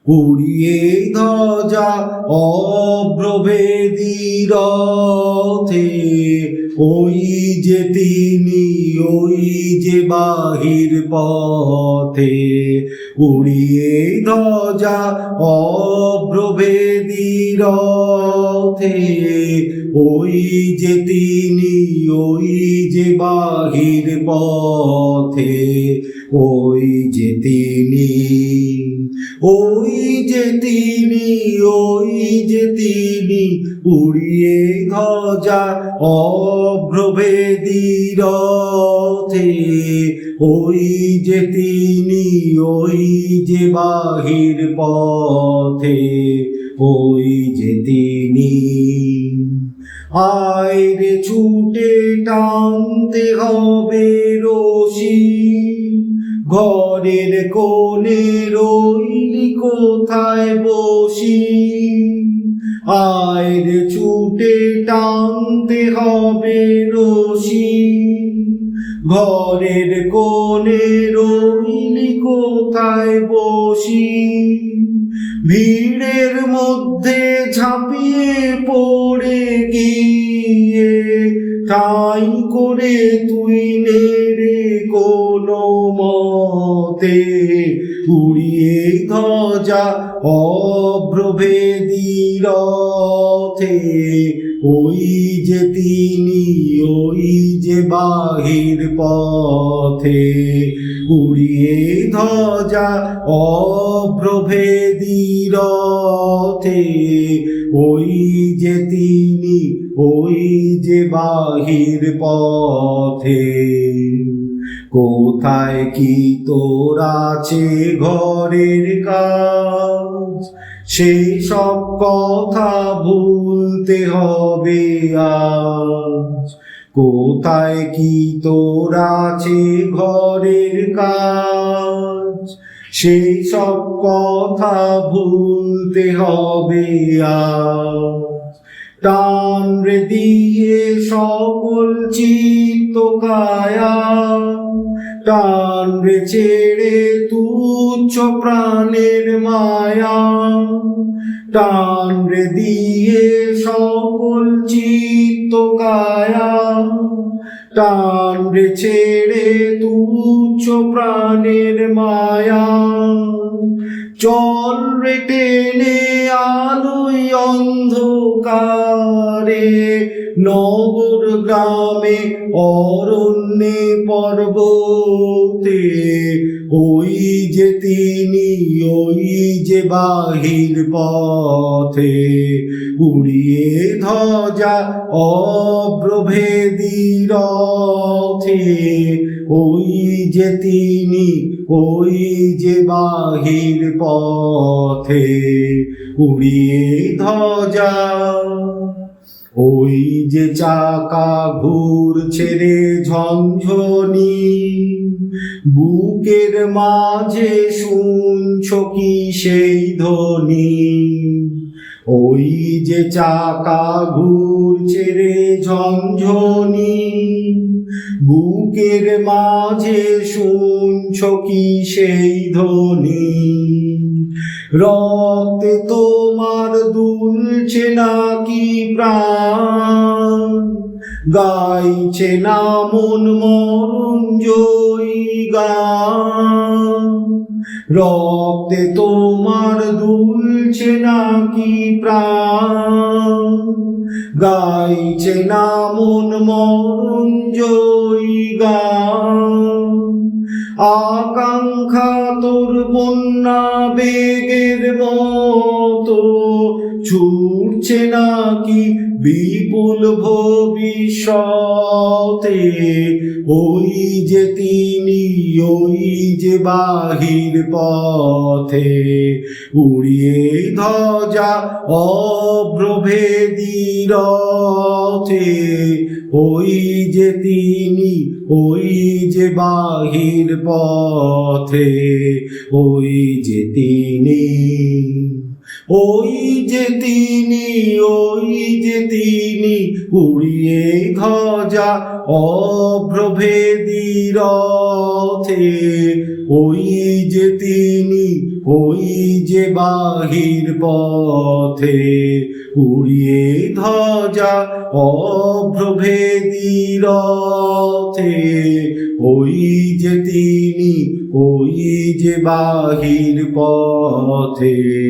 উড়িয়ে ধ্বজা অভ্রভেদী রথে, ওই যে তিনি, ওই যে বাহির পথে। উড়িয়ে ধ্বজা অভ্রভেদী রথে, ওই যে তিনি, ওই যে বাহির পথে। ওই যে তিনি, ওই যে তিনি, ওই যে তিনি, উড়িয়ে ধ্বজা অভ্রভেদী রথে। ওই যে তিনি, ওই যে বাহির পথে। ওই যে তিনি। আইরে ছুটে টানতে হবে রশি, ঘরের কোণে রইলি কোথায় বসি। আইরে ছুটে টানতে হবে রশি, ঘরের কোণে রইলি কোথায় বসি। ভিড়ের মধ্যে ঝাঁপিয়ে পড়ে গিয়ে ঠাঁই করে তুই নেড়ে কোনো মতে। উড়িয়ে ধ্বজা অভ্রভেদী রথে, ওই যে তিনি, ওই যে বাহির পথে। উড়িয়ে ধ্বজা অভ্রভেদী রথে, ওই যে তিনি, ওই যে বাহির পথে। কোথায় কি তোর আছে ঘরের কাজ, সেই সব কথা ভুলতে হবে আজ। কোথায় কি তোর আছে ঘরের কাজ, সেই সব কথা ভুলতে হবে আজ। টান রে দিয়ে সকল চিত্ত কায়া, টান রে ছেড়ে তুচ্ছ প্রাণের মায়া। টান রে দিয়ে সকল চিত্ত কায়া, টান রে ছেড়ে তুচ্ছ প্রাণের মায়া। চল রে টেনে আলোয় অন্ধকারে, নগর গ্রামে অরণ্যে পর্বতে। ওই যে তিনি, ওই যে বাহির পথে। উড়িয়ে ধ্বজা অভ্রভেদী রথে, ওই যে তিনি, ওই যে বাহির পথে। উড়িয়ে ধ্বজা। ওই যে চাকা ঘুরছে রে ঝনঝনি, বুকের মাঝে শুনছ কি সেই ধ্বনি। ওই যে চাকা ঘুরছে রে ঝনঝনি, বুকের মাঝে শুনছ কি সেই ধ্বনি। রক্তে তোমার দুলছে নাকি প্রাণ, গাইছে না মন মরণ জয়ী গান। রক্তে তোমার দুলছে নাকি প্রাণ, গাইছে না মন মরণ জয়ী গান। আকাঙ্ক্ষা তোর বন্যা বেগের মতো ছুটছে নাকি বিপুল ভবিষ্যতে। ওই যে তিনি, ওই যে বাহির পথে। উড়িয়ে ধ্বজা অভ্রভেদী রথে, ওই যে তিনি, ওই যে বাহির পথে। ওই যে তিনি, ওই যে তিনি, ওই যে তিনি, উড়িয়ে ধ্বজা অভ্রভেদী রথে। ওই যে তিনি, ওই যে বাহির পথে, উড়িয়ে ধ্বজা অভ্রভেদী রথে, ওই যে তিনি, ওই যে বাহির পথে।